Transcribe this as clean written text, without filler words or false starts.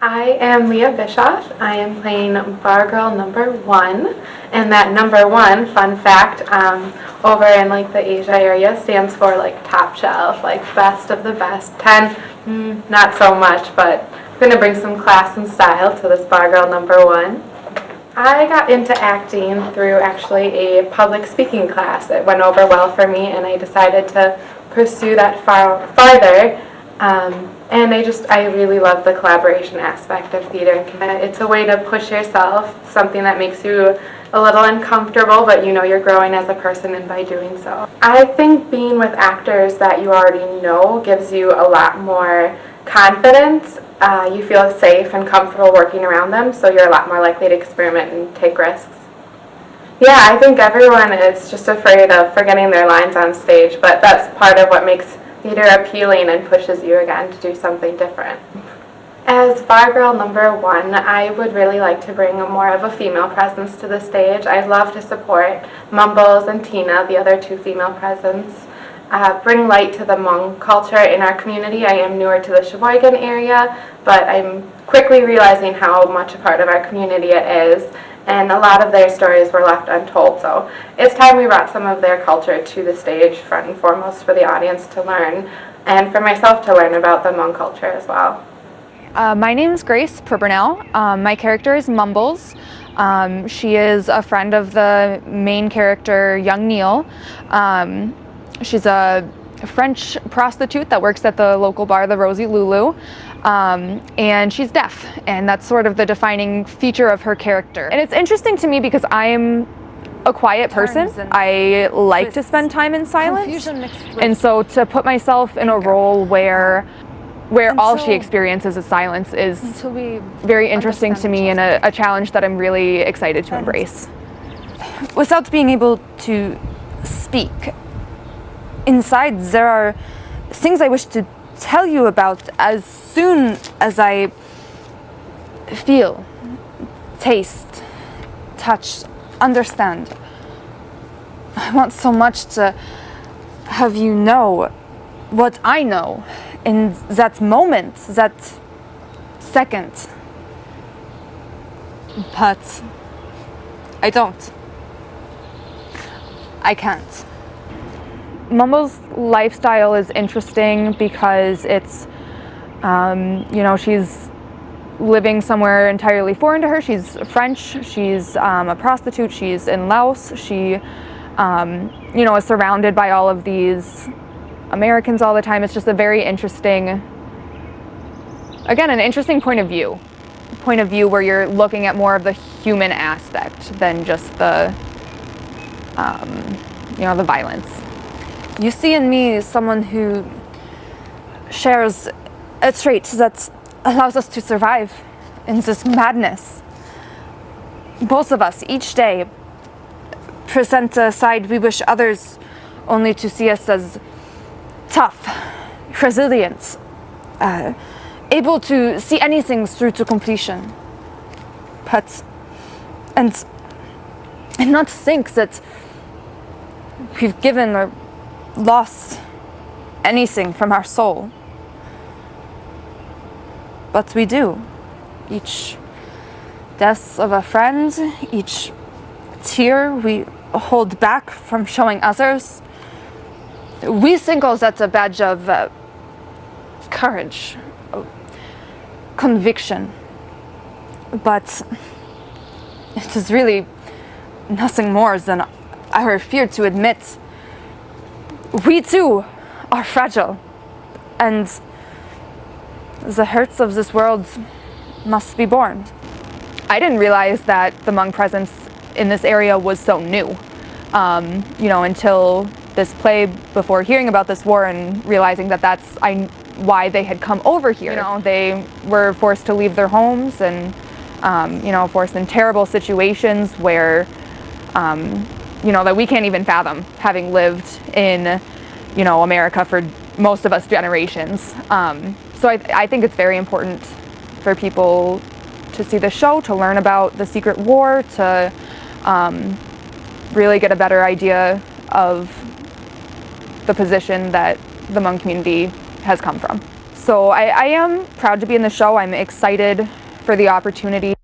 I am Leah Bischoff. I am playing Bar Girl number 1, and that number 1, fun fact, over in like the Asia area stands for like top shelf, like best of the best. 10, not so much, but I'm going to bring some class and style to this Bar Girl number 1. I got into acting through actually a public speaking class. It went over well for me, and I decided to pursue that farther. And I really love the collaboration aspect of theater. It's a way to push yourself, something that makes you a little uncomfortable, but you know you're growing as a person and by doing so. I think being with actors that you already know gives you a lot more confidence. You feel safe and comfortable working around them, so you're a lot more likely to experiment and take risks. Yeah, I think everyone is just afraid of forgetting their lines on stage, but that's part of what makes theater appealing and pushes you again to do something different. As Bar Girl number 1, I would really like to bring more of a female presence to the stage. I'd love to support Mumbles and Tina, the other 2 female presents. Bring light to the Hmong culture in our community. I am newer to the Sheboygan area, but I'm quickly realizing how much a part of our community it is, and a lot of their stories were left untold. So it's time we brought some of their culture to the stage, front and foremost for the audience to learn, and for myself to learn about the Hmong culture as well. My name is Grace Pribbernow. My character is Mumbles. She is a friend of the main character, young Neil. She's a French prostitute that works at the local bar, the Rosie Lulu, and she's deaf, and that's sort of the defining feature of her character. And it's interesting to me because I'm a quiet person. I like to spend time in silence, and so to put myself in a role where all she experiences is silence is very interesting to me, and a challenge that I'm really excited to embrace. Without being able to speak, inside there are things I wish to tell you about as soon as I feel, taste, touch, understand. I want so much to have you know what I know in that moment, that second. But I don't. I can't. Mumbles' lifestyle is interesting because it's, she's living somewhere entirely foreign to her. She's French, she's a prostitute, she's in Laos, she, is surrounded by all of these Americans all the time. It's just a very interesting, again, an interesting point of view where you're looking at more of the human aspect than just the, the violence. You see in me someone who shares a trait that allows us to survive in this madness. Both of us, each day, present a side we wish others only to see us as tough, resilient, able to see anything through to completion. And not think that we've given or lost anything from our soul. But we do. Each death of a friend, each tear we hold back from showing others, we think of that a badge of courage, conviction. But it is really nothing more than our fear to admit we too are fragile, and the hurts of this world must be borne. I didn't realize that the Hmong presence in this area was so new, until this play, before hearing about this war and realizing that that's why they had come over here. They were forced to leave their homes and, forced in terrible situations where, that we can't even fathom, having lived in, America for most of us generations. So I think it's very important for people to see the show, to learn about the secret war, to really get a better idea of the position that the Hmong community has come from. So I am proud to be in the show. I'm excited for the opportunity.